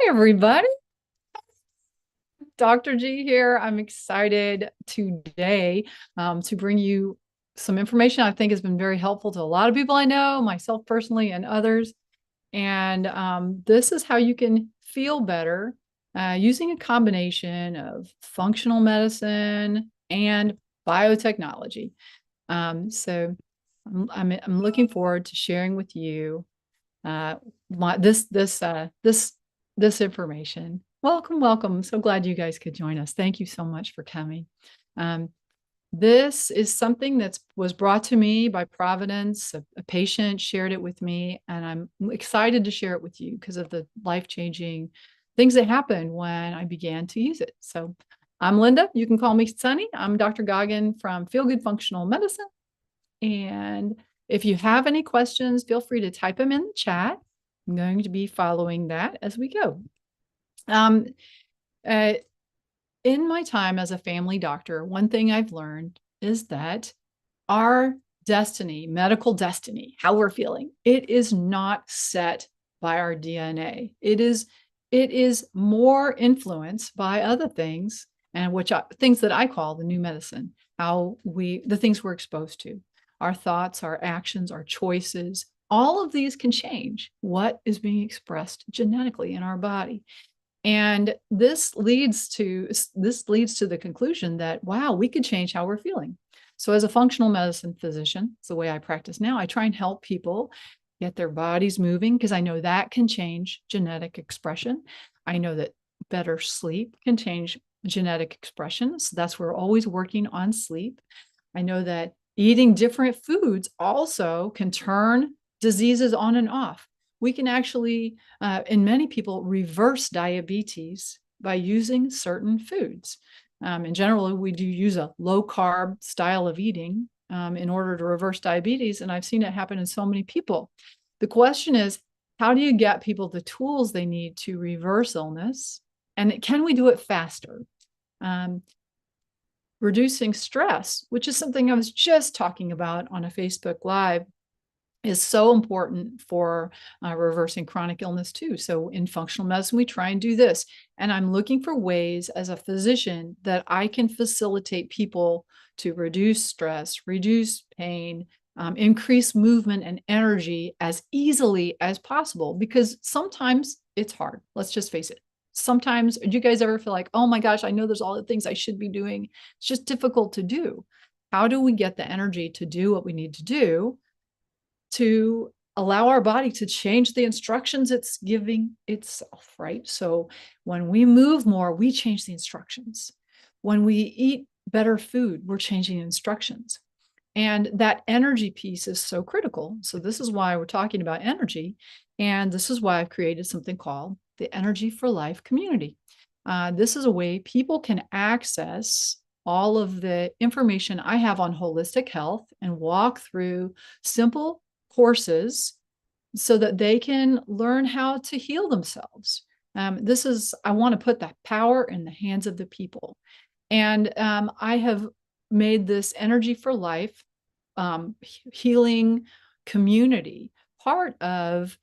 Hi, everybody. Dr. G here. I'm excited today to bring you some information I think has been very helpful to a lot of people I know, myself personally, and others. And this is how you can feel better using a combination of functional medicine and biotechnology. So I'm looking forward to sharing with you uh, this information. Welcome, welcome. I'm so glad you guys could join us. Thank you so much for coming. Um, this is something that was brought to me by Providence. A patient shared it with me, and I'm excited to share it with you because of the life-changing things that happened when I began to use it. So I'm Linda. You can call me Sunny. I'm Dr. Goggin from Feel Good Functional Medicine. And if you have any questions, feel free to type them in the chat. I'm going to be following that as we go. Um, uh, in my time as a family doctor, one thing I've learned is that our destiny, medical destiny, how we're feeling, it is not set by our DNA. It is more influenced by other things, and things that I call the new medicine, the things we're exposed to, our thoughts, our actions, our choices. All of these can change what is being expressed genetically in our body. And this leads to the conclusion that, wow, we could change how we're feeling. So as a functional medicine physician, it's the way I practice now, I try and help people get their bodies moving because I know that can change genetic expression. I know that better sleep can change genetic expression. So that's where we're always working on sleep. I know that eating different foods also can turn diseases on and off. We can actually, in many people, reverse diabetes by using certain foods. In general, we do use a low carb style of eating in order to reverse diabetes. And I've seen it happen in so many people. The question is, how do you get people the tools they need to reverse illness? And can we do it faster? Reducing stress, which is something I was just talking about on a Facebook Live, is so important for reversing chronic illness too. So in functional medicine, we try and do this. And I'm looking for ways as a physician that I can facilitate people to reduce stress, reduce pain, increase movement and energy as easily as possible, because sometimes it's hard. Let's just face it. Sometimes, do you guys ever feel like, oh my gosh, I know there's all the things I should be doing. It's just difficult to do. How do we get the energy to do what we need to do to allow our body to change the instructions it's giving itself, right? So when we move more, we change the instructions. When we eat better food, we're changing instructions. And that energy piece is so critical. So this is why we're talking about energy. And this is why I've created something called the Energy for Life community. This is a way people can access all of the information I have on holistic health and walk through simple courses so that they can learn how to heal themselves. I want to put that power in the hands of the people. And I have made this Energy for Life healing community part of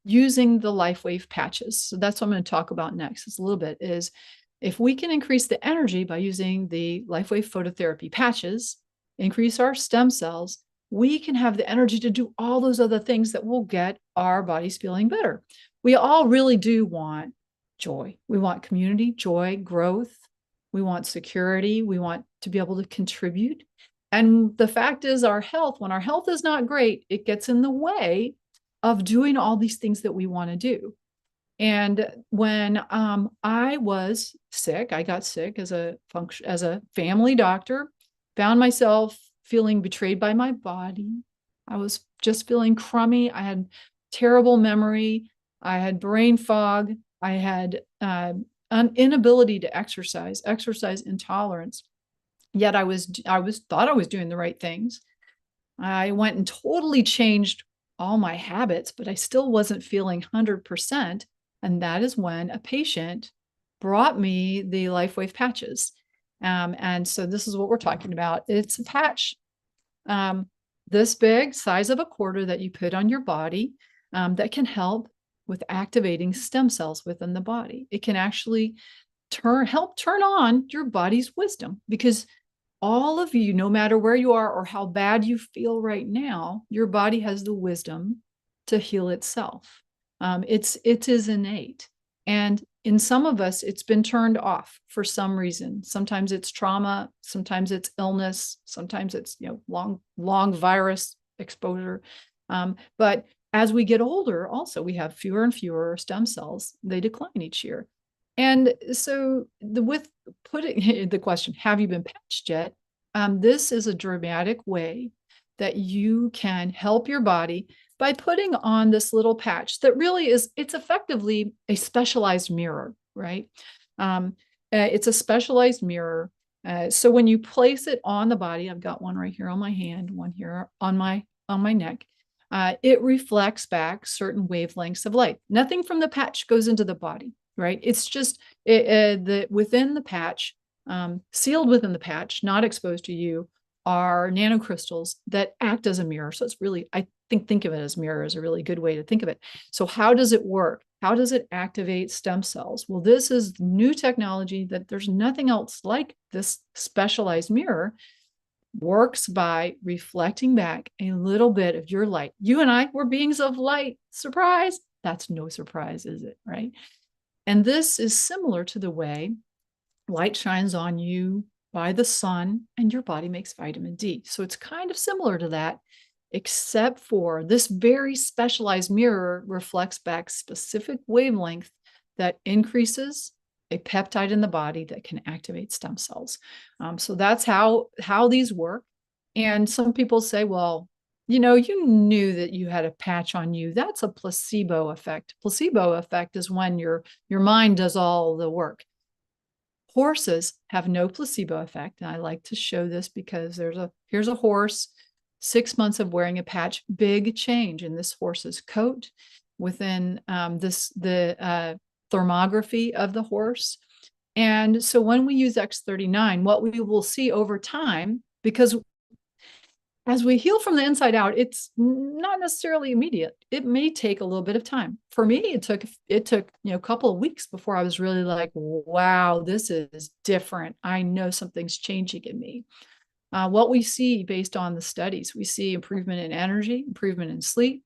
using the LifeWave patches. So that's what I'm going to talk about next. Is a little bit is if we can increase the energy by using the LifeWave Phototherapy patches, increase our stem cells, we can have the energy to do all those other things that will get our bodies feeling better. We all really do want joy. We want community, joy, growth. We want security. We want to be able to contribute. And the fact is, when our health is not great, it gets in the way of doing all these things that we want to do. And when I was sick, I got sick as a family doctor, found myself feeling betrayed by my body. I was just feeling crummy. I had terrible memory. I had brain fog. I had an inability to exercise intolerance. Yet I thought I was doing the right things. I went and totally changed all my habits, but I still wasn't feeling 100%. And that is when a patient brought me the LifeWave patches. And so this is what we're talking about. It's a patch this big, size of a quarter, that you put on your body, that can help with activating stem cells within the body. It can actually help turn on your body's wisdom, because all of you, no matter where you are or how bad you feel right now, your body has the wisdom to heal itself. It is innate. And in some of us, it's been turned off for some reason. Sometimes it's trauma, sometimes it's illness, sometimes it's long virus exposure. But as we get older, also we have fewer and fewer stem cells. They decline each year. And so with putting the question, have you been patched yet? This is a dramatic way that you can help your body by putting on this little patch that really it's effectively a specialized mirror, right? It's a specialized mirror. So when you place it on the body, I've got one right here on my hand, one here on my neck. It reflects back certain wavelengths of light. Nothing from the patch goes into the body, right? It's just within the patch, sealed within the patch, not exposed to you, are nanocrystals that act as a mirror. So it's really, I think of it as mirror is a really good way to think of it. So how does it work? How does it activate stem cells? Well, this is new technology that there's nothing else like this specialized mirror. Works by reflecting back a little bit of your light. You and I, we're beings of light. Surprise! That's no surprise, is it? Right? And this is similar to the way light shines on you by the sun and your body makes vitamin D. So it's kind of similar to that, except for this very specialized mirror reflects back specific wavelength that increases a peptide in the body that can activate stem cells. So that's how these work. And some people say, well, you knew that you had a patch on you. That's a placebo effect. Placebo effect is when your mind does all the work. Horses have no placebo effect. And I like to show this because here's a horse, 6 months of wearing a patch, big change in this horse's coat, within the thermography of the horse. And so when we use X39, what we will see over time, because as we heal from the inside out, it's not necessarily immediate. It may take a little bit of time. For me, it took a couple of weeks before I was really like, wow, this is different. I know something's changing in me. What we see based on the studies, we see improvement in energy, improvement in sleep,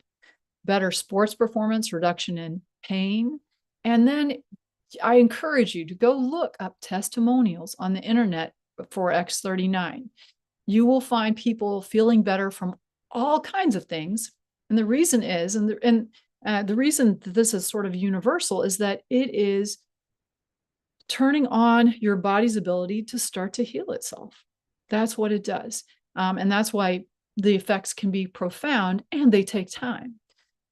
better sports performance, reduction in pain. And then I encourage you to go look up testimonials on the internet for X39. You will find people feeling better from all kinds of things. And the reason is, the reason that this is sort of universal, is that it is turning on your body's ability to start to heal itself. That's what it does. And that's why the effects can be profound and they take time.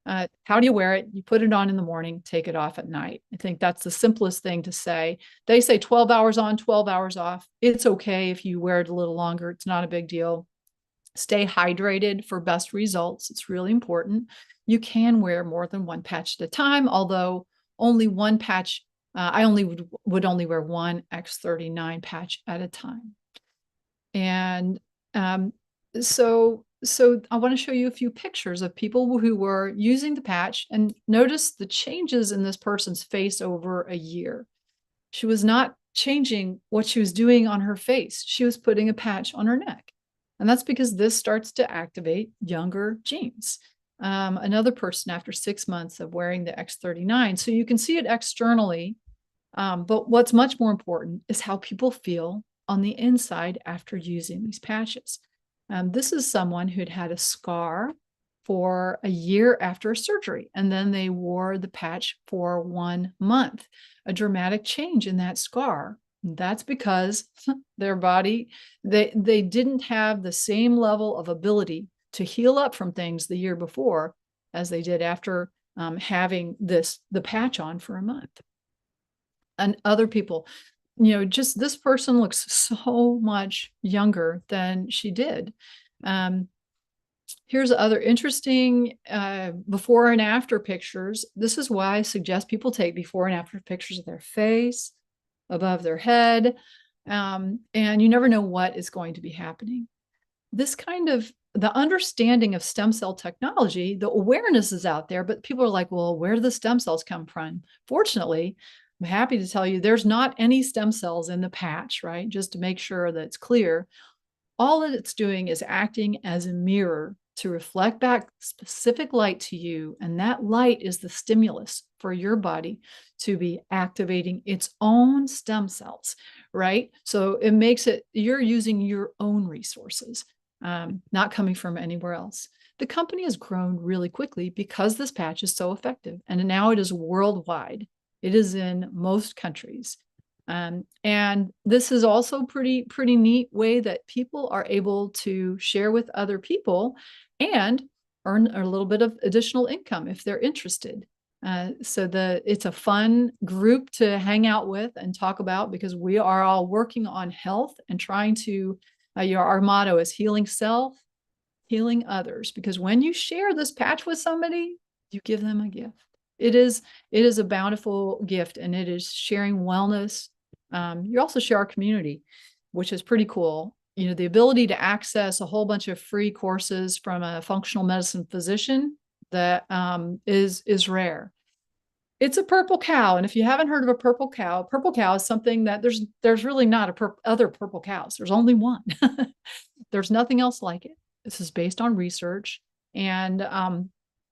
How do you wear it? You put it on in the morning, take it off at night. I think that's the simplest thing to say. They say 12 hours on, 12 hours off. It's okay if you wear it a little longer. It's not a big deal. Stay hydrated for best results. It's really important. You can wear more than one patch at a time, although only one patch, I would only wear one X39 patch at a time. And so I want to show you a few pictures of people who were using the patch, and notice the changes in this person's face over a year. She was not changing what she was doing on her face. She was putting a patch on her neck. And that's because this starts to activate younger genes. Another person after 6 months of wearing the X39. So you can see it externally. But what's much more important is how people feel on the inside after using these patches. This is someone who'd had a scar for a year after a surgery, and then they wore the patch for 1 month. A dramatic change in that scar. That's because their body, they didn't have the same level of ability to heal up from things the year before as they did after having the patch on for a month. And other people, just this person looks so much younger than she did. Here's other interesting before and after pictures. This is why I suggest people take before and after pictures of their face, above their head, and you never know what is going to be happening. This kind of the understanding of stem cell technology, the awareness is out there, but people are like, well, where do the stem cells come from? Fortunately, I'm happy to tell you there's not any stem cells in the patch, right? Just to make sure that it's clear. All that it's doing is acting as a mirror to reflect back specific light to you. And that light is the stimulus for your body to be activating its own stem cells, right? So it makes it, you're using your own resources, not coming from anywhere else. The company has grown really quickly because this patch is so effective. And now it is worldwide. It is in most countries. And this is also pretty neat way that people are able to share with other people and earn a little bit of additional income if they're interested. So it's a fun group to hang out with and talk about, because we are all working on health and trying to, our motto is healing self, healing others, because when you share this patch with somebody, you give them a gift. It is a bountiful gift, and it is sharing wellness. You also share our community, which is pretty cool. You know, the ability to access a whole bunch of free courses from a functional medicine physician that is rare. It's a purple cow, and if you haven't heard of a purple cow is something that there's really not other purple cows. There's only one. There's nothing else like it. This is based on research, and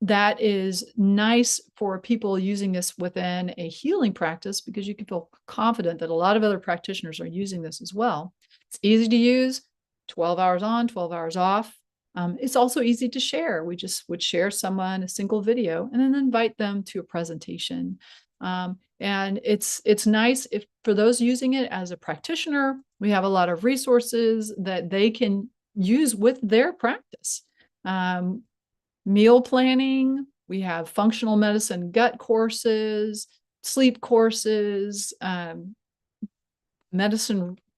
that is nice for people using this within a healing practice, because you can feel confident that a lot of other practitioners are using this as well. It's easy to use, 12 hours on, 12 hours off. It's also easy to share. We just would share someone a single video and then invite them to a presentation. And it's nice if for those using it as a practitioner, we have a lot of resources that they can use with their practice. Meal planning, we have functional medicine gut courses, sleep courses,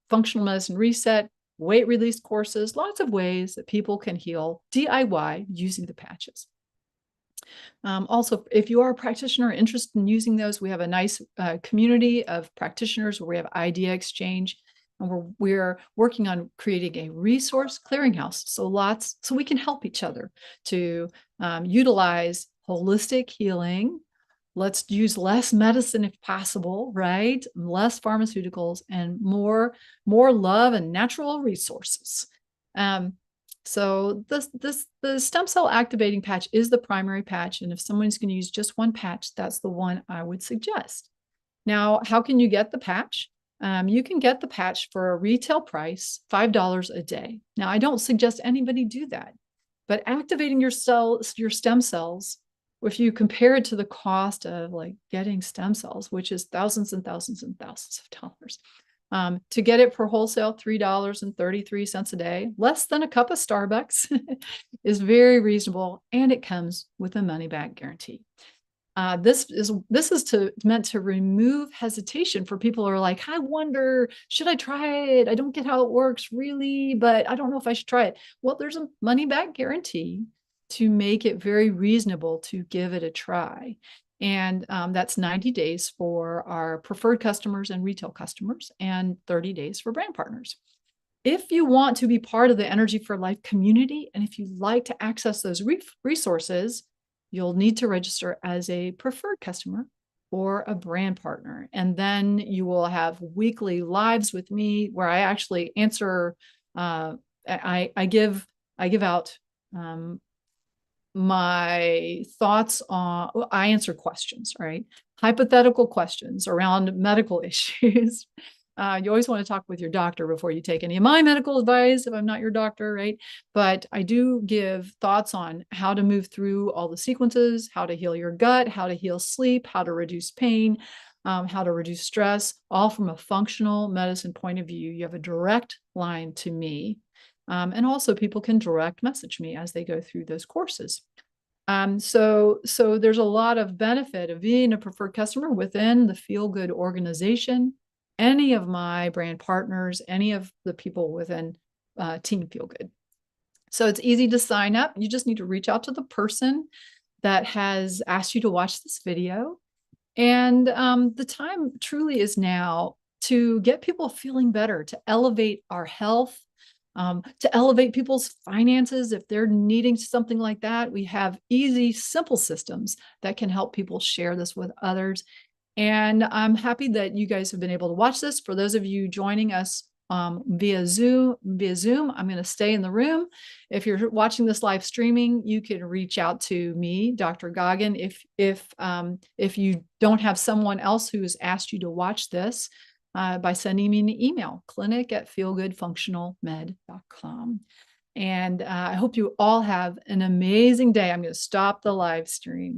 functional medicine reset, weight release courses, lots of ways that people can heal DIY using the patches. Also, if you are a practitioner interested in using those, we have a nice community of practitioners where we have idea exchange. And we're working on creating a resource clearinghouse, so we can help each other to utilize holistic healing. Let's use less medicine if possible, right? Less pharmaceuticals and more love and natural resources. So the stem cell activating patch is the primary patch, and if someone's going to use just one patch, that's the one I would suggest. Now, how can you get the patch? You can get the patch for a retail price, $5 a day. Now, I don't suggest anybody do that, but activating your stem cells, if you compare it to the cost of like getting stem cells, which is thousands and thousands and thousands of dollars, to get it for wholesale, $3.33 a day, less than a cup of Starbucks, is very reasonable, and it comes with a money-back guarantee. This is meant to remove hesitation for people who are like, I wonder, should I try it? I don't get how it works really, but I don't know if I should try it. Well, there's a money back guarantee to make it very reasonable to give it a try. And that's 90 days for our preferred customers and retail customers, and 30 days for brand partners. If you want to be part of the Energy for Life community, and if you like to access those resources, you'll need to register as a preferred customer or a brand partner. And then you will have weekly lives with me where I actually answer, I give out my thoughts on, I answer questions, right? Hypothetical questions around medical issues. You always want to talk with your doctor before you take any of my medical advice if I'm not your doctor, right? But I do give thoughts on how to move through all the sequences, how to heal your gut, how to heal sleep, how to reduce pain, how to reduce stress, all from a functional medicine point of view. You have a direct line to me. And also people can direct message me as they go through those courses. So there's a lot of benefit of being a preferred customer within the Feel Good organization. Any of my brand partners, any of the people within Team Feel Good. So it's easy to sign up. You just need to reach out to the person that has asked you to watch this video. And the time truly is now to get people feeling better, to elevate our health, to elevate people's finances. If they're needing something like that, we have easy, simple systems that can help people share this with others. And I'm happy that you guys have been able to watch this. For those of you joining us via Zoom, I'm going to stay in the room. If you're watching this live streaming, you can reach out to me, Dr. Goggin. If you don't have someone else who has asked you to watch this, by sending me an email, clinic@feelgoodfunctionalmed.com. And I hope you all have an amazing day. I'm going to stop the live stream.